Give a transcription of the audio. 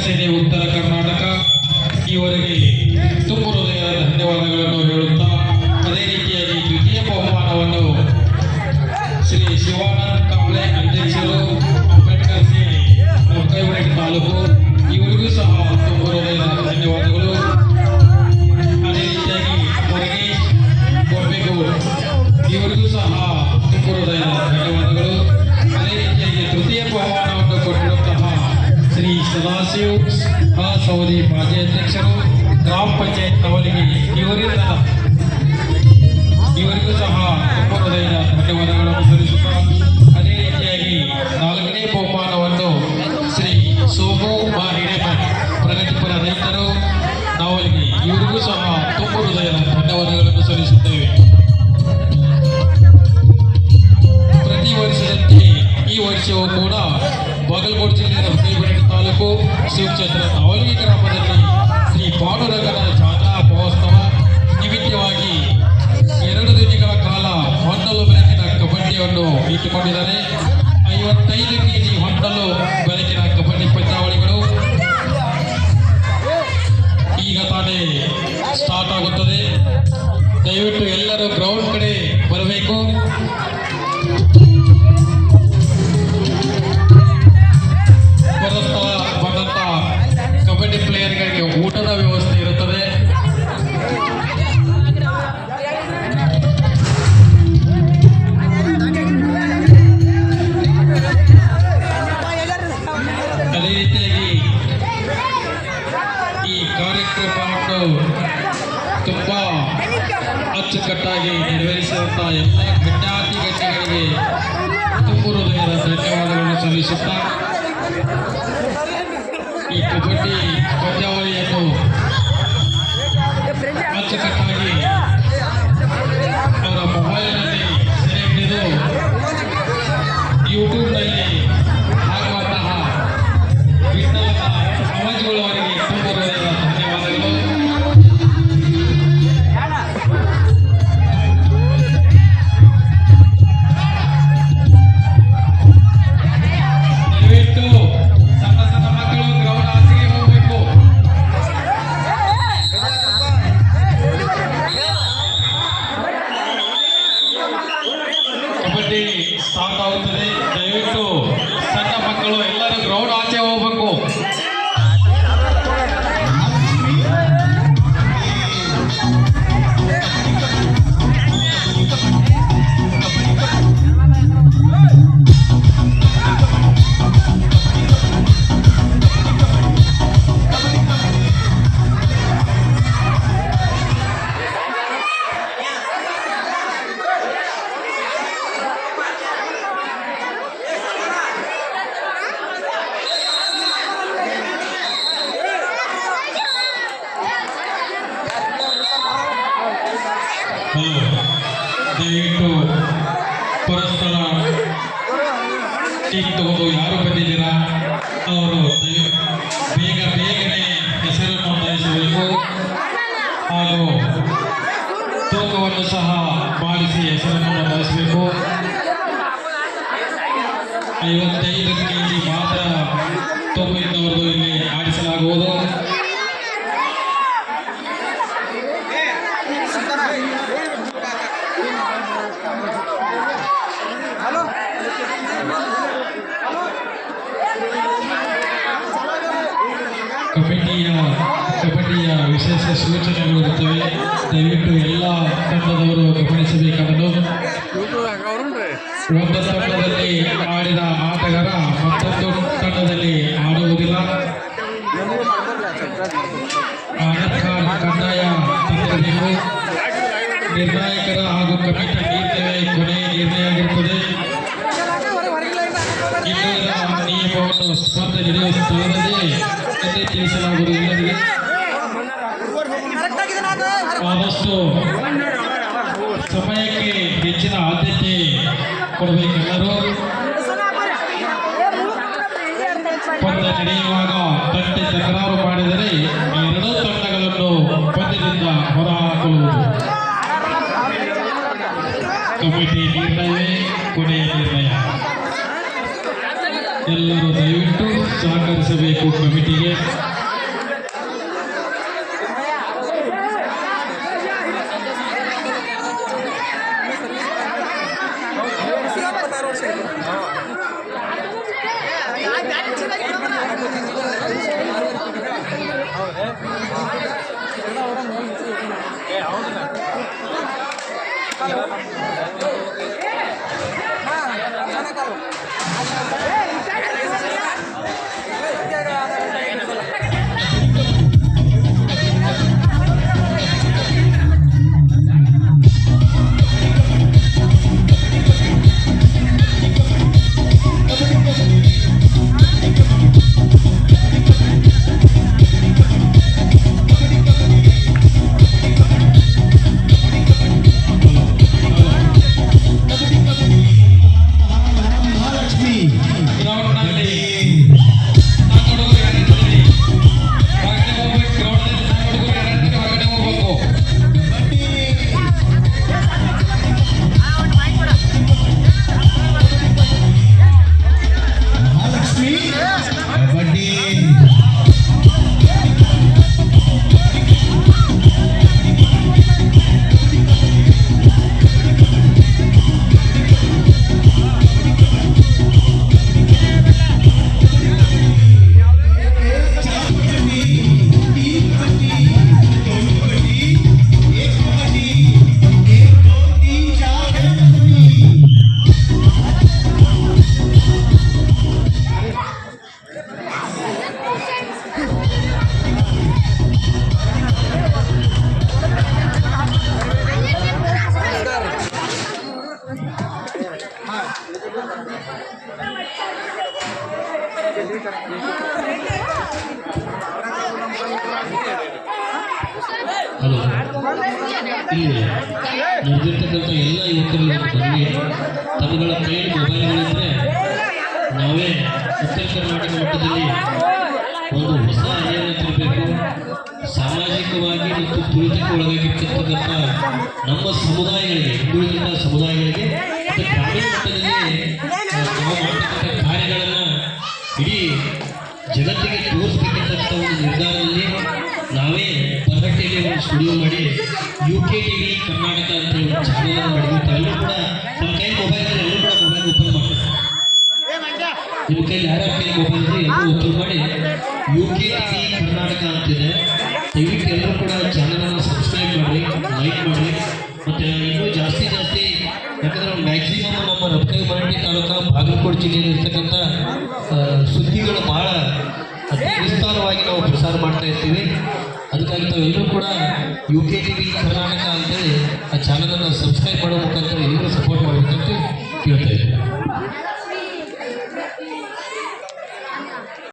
ಸೇನೆ ಉತ್ತರ ಕರ್ನಾಟಕ ಇವರಿಗೆ ತುಂಬ ಹೃದಯದ ಧನ್ಯವಾದಗಳನ್ನು ಹೇಳುತ್ತಾ, ಅದೇ ರೀತಿಯಾಗಿ ದ್ವಿತೀಯ ಬಹುಮಾನವನ್ನು ಶ್ರೀ ಶಿವಾನಂದ ಕಾಂಬ್ಳೆ ಅಧ್ಯಕ್ಷರು, ಅಂಬೇಡ್ಕರ್ ಸೇನೆ ಕೈವರಟಿ ತಾಲೂಕು ಇವರಿಗೂ ಸಹ ತುಂಬ ಹೃದಯದ ಧನ್ಯವಾದಗಳು. ಅದೇ ರೀತಿಯಾಗಿ ಮುರುಗೇಶ್ ಗೋಪೇಗೌಡ ಇವರಿಗೂ ಸಹ ತುಂಬ ಹೃದಯದ ಧನ್ಯವಾದಗಳು. ಅದೇ ರೀತಿಯಾಗಿ ತೃತೀಯ ಬಹುಮಾನವನ್ನು ಕೊಟ್ಟಿರುವಂತಹ ಶ್ರೀ ಸದಾಶಿವ್ ಸೌದಿ ಮಾಜಿ ಅಧ್ಯಕ್ಷರು, ಗ್ರಾಮ ಪಂಚಾಯತ್ ನವಲಿಗೆ ಇವರಿಗೂ ಸಹ ತುಂಬ ಹೃದಯದ ಧನ್ಯವಾದಗಳನ್ನು ಸಲ್ಲಿಸುತ್ತಾ, ಅದೇ ರೀತಿಯಾಗಿ ನಾಲ್ಕನೇ ಬಹುಮಾನವನ್ನು ಶ್ರೀ ಸೋಮು ಹಿರೇಮಠ್ ಪ್ರಗತಿಪರ ರೈತರು ನವಲಿಗೆ ಇವರಿಗೂ ಸಹ ತುಂಬ ಹೃದಯದ ಧನ್ಯವಾದಗಳನ್ನು ಸಲ್ಲಿಸುತ್ತೇವೆ. ಪ್ರತಿ ವರ್ಷದಂತೆ ಈ ವರ್ಷವೂ ಕೂಡ ಬಾಗಲಕೋಟೆ ಜಿಲ್ಲೆಯ ಕೈಬರಟಿ ತಾಲೂಕು ಶಿವಕ್ಷೇತ್ರ ನವಲಿಗೆ ಗ್ರಾಮದಲ್ಲಿ ಶ್ರೀ ಪಾಂಡುರಂಗನ ಜಾತ್ರಾ ಮಹೋತ್ಸವ ನಿಮಿತ್ತವಾಗಿ 2 ದಿನಗಳ ಕಾಲ ಹೊನ್ನಲು ಬೆಳಕಿನ ಕಬಡ್ಡಿಯನ್ನು ಇಟ್ಟುಕೊಂಡಿದ್ದಾರೆ. 55 ಕೆಜಿ ಹೊನ್ನಲು ಬೆಳಕಿನ ಕಬಡ್ಡಿ ಪಂದ್ಯಾವಳಿಗಳು ಈಗ ತಾನೇ ಸ್ಟಾರ್ಟ್ ಆಗುತ್ತದೆ. ದಯವಿಟ್ಟು ಎಲ್ಲರೂ ಗ್ರೌಂಡ್ ಕಡೆ ಬರಬೇಕು. ಬಂದಂತ ಕಬಡ್ಡಿ ಪ್ಲೇಯರ್ಗಳಿಗೆ ಊಟದ ವ್ಯವಸ್ಥೆ ಇರುತ್ತದೆ. ಅದೇ ರೀತಿಯಾಗಿ ಈ ಕಾರ್ಯಕ್ರಮವನ್ನು ತುಂಬಾ ಅಚ್ಚುಕಟ್ಟಾಗಿ ನೆರವೇರಿಸಿದಂತಹ ಎಲ್ಲ ಗಣ್ಯಾತಿ ಗಣ್ಯಗಳಿಗೆ ತುಂಬ ಹೃದಯದ ಧನ್ಯವಾದಗಳನ್ನು ಸಲ್ಲಿಸುತ್ತಾ, ಈ ಕಬಡ್ಡಿ ಪಂದ್ಯಾವಳಿಯನ್ನು ಅಚ್ಚುಕಟ್ಟಾಗಿ ಅವರ ಮೊಬೈಲ್ನಲ್ಲಿ ಸೆರೆ ಹಿಡಿದು ಯೂಟ್ಯೂಬ್ನಲ್ಲಿ ಆಗುವಂತಹ ವಿಠಲನ ಸಮಾಜಗಳು ಅವರಿಗೆ ತುಂಬ ಹೃದಯದ ಧನ್ಯವಾದಗಳು. ದಯವಿಟ್ಟು ಸಣ್ಣ ಸಣ್ಣ ಮಕ್ಕಳು ಗ್ರೌಂಡ್ ಆಚೆಗೆ ಹೋಗಬೇಕು. ಕಬಡ್ಡಿ ಸ್ಟಾರ್ಟ್ ಆಗುತ್ತದೆ. ದಯವಿಟ್ಟು ಸಣ್ಣ ಮಕ್ಕಳು ಎಲ್ಲರೂ ಗ್ರೌಂಡ್ ಆಚೆ ಹೋಗಬೇಕು. ದಯವಿಟ್ಟು ಪರಸ್ಪರ ಟೀಕ್ ತಗೊಂಡು ಯಾರು ಬಂದಿದ್ದೀರಾ ಅವರು ಬೇಗನೆ ಹೆಸರು ನೋಂದಾಯಿಸಬೇಕು ಹಾಗೂ ತೂಕವನ್ನು ಸಹ ಮಾಡಿಸಿ ಹೆಸರನ್ನು ನೋಂದಾಯಿಸಬೇಕು. 55 ಕೆಜಿ ಮಾತ್ರ ತೂಕ ಇದ್ದವರದು ಇಲ್ಲಿ ಆಡಿಸಲಾಗುವುದು. ಕಬಡ್ಡಿಯ ವಿಶೇಷ ಸೂಚನೆಗಳು ಇರುತ್ತವೆ. ದಯವಿಟ್ಟು ಎಲ್ಲ ತಂಡದವರು ಗಮನಿಸಬೇಕಾದದ್ದು, ಒಂದು ತಂಡದಲ್ಲಿ ಆಡಿದ ಆಟಗಾರ ಮತ್ತೊಂದು ತಂಡದಲ್ಲಿ ಆಡುವುದಿಲ್ಲ. ಕಡ್ಡಾಯ ತಂದಿರಬೇಕು. ನಿರ್ಣಾಯಕರ ಹಾಗೂ ಕಮಿಟಿ ಕೊನೆ ನಿರ್ಣಯ ಆಗಿರುತ್ತದೆ. ಇನ್ನುಳಿದ ನಿಯಮವನ್ನು ಸ್ಪರ್ಧೆ ನಡೆಯುವ ಸ್ಥಳದಲ್ಲಿ ತಿಳಿಸಲಾಗುವುದಿಲ್ಲ. ಆದಷ್ಟು ಸಮಯಕ್ಕೆ ಹೆಚ್ಚಿನ ಆದ್ಯತೆ ಕೊಡಬೇಕೆಲ್ಲರೂ. ಪಂದ್ಯ ನಡೆಯುವಾಗ ತಂಟೆ ತಕರಾರು ಮಾಡಿದರೆ 2 ತಂಡಗಳನ್ನು ಪಂದ್ಯದಿಂದ ಹೊರಹಾಕುವುದು ಕಮಿಟಿ ನಿರ್ಣಯವೇ ಕೊನೆಯ ನಿರ್ಣಯ. ಎಲ್ಲರೂ ದಯವಿಟ್ಟು ಸಹಕರಿಸಿ. ಸಹಕರಿಸಬೇಕು ಕಮಿಟಿಗೆ. ಹಲೋ, ಇಲ್ಲಿ ನಡೆದಿರ್ತಕ್ಕಂಥ ಎಲ್ಲ ಯುವಕರಲ್ಲಿ ತಮ್ಮಗಳ ಕೈಯಲ್ಲಿ ಮೊಬೈಲ್ಗಳಿದ್ದರೆ ನಾವೇ ಉತ್ತರ ಕರ್ನಾಟಕ ಮಟ್ಟದಲ್ಲಿ ಒಂದು ಹೊಸ ಅಲೆಯನ್ನು ತರಬೇಕು. ಸಾಮಾಜಿಕವಾಗಿ ಮತ್ತು ತುಳಿತಕ್ಕೆ ಒಳಗಾಗಿರ್ತಕ್ಕಂಥ ನಮ್ಮ ಸಮುದಾಯಗಳಿಗೆ, ಹಿಂದುಳಿದಂಥ ಸಮುದಾಯಗಳಿಗೆ ಮತ್ತು ಗ್ರಾಮೀಣ ಮಟ್ಟದಲ್ಲಿ ನಾವು ಮಾಡ್ತಕ್ಕಂಥ ಕಾರ್ಯಗಳನ್ನು ಇಡೀ ಜಗತ್ತಿಗೆ ತೋರಿಸ್ಬೇಕಂತ ಒಂದು ನಿರ್ಧಾರದಲ್ಲಿ ನಾವೇ ಹೊರಗಟ್ಟೆಯಲ್ಲಿ ಒಂದು ಸ್ಟುಡಿಯೋ ಮಾಡಿ UKTV ಕರ್ನಾಟಕ ಅಂತ ಒಂದು ಚಾನಲ್ ಮಾಡಿದ್ವಿ. ಎಲ್ಲರೂ ಕೂಡ ನಮ್ಮ ಕೈ ಮೊಬೈಲ್ ಎಲ್ಲರೂ ಕೂಡ ಮೊಬೈಲ್ ಓಪನ್ ಮಾಡ್ತಾರೆ. ನಿಮ್ಮ ಕೈಲಿ ಯಾರ್ಯಾರ ಕೈ ಮೊಬೈಲ್ ಇದೆ ಎಲ್ಲರೂ ಓಪನ್ ಮಾಡಿ UKTV ಕರ್ನಾಟಕ ಅಂತಿದೆ. ದಯವಿಟ್ಟು ಎಲ್ಲರೂ ಕೂಡ ಚಾನಲನ್ನು ಸಬ್ಸ್ಕ್ರೈಬ್ ಮಾಡಿ, ಲೈಕ್ ಮಾಡಿ. ಮತ್ತು ಇನ್ನೂ ಜಾಸ್ತಿ ಯಾಕಂದರೆ ಮ್ಯಾಕ್ಸಿಮಮ್ ನಮ್ಮ ರಬಕವಿ ಮರಾಠಿ ತಾಲೂಕು ಬಾಗಲಕೋಟೆ ಜಿಲ್ಲೆಯಲ್ಲಿ ಇರ್ತಕ್ಕಂಥ ಸುದ್ದಿಗಳು ಭಾಳ ಅತಿ ವಿಸ್ತಾರವಾಗಿ ನಾವು ಪ್ರಸಾರ ಮಾಡ್ತಾ ಇರ್ತೀವಿ. ಅದಕ್ಕಾಗಿ ತಾವೆಲ್ಲರೂ ಕೂಡ UKTV ಕರ್ನಾಟಕ ಅಂತೇಳಿ ಆ ಚಾನಲನ್ನು ಸಬ್ಸ್ಕ್ರೈಬ್ ಮಾಡೋ ಮುಖಾಂತರ ಎಲ್ಲರೂ ಸಪೋರ್ಟ್ ಮಾಡಬೇಕಂತ ಕೇಳ್ತಾ ಇದ್ದೀವಿ.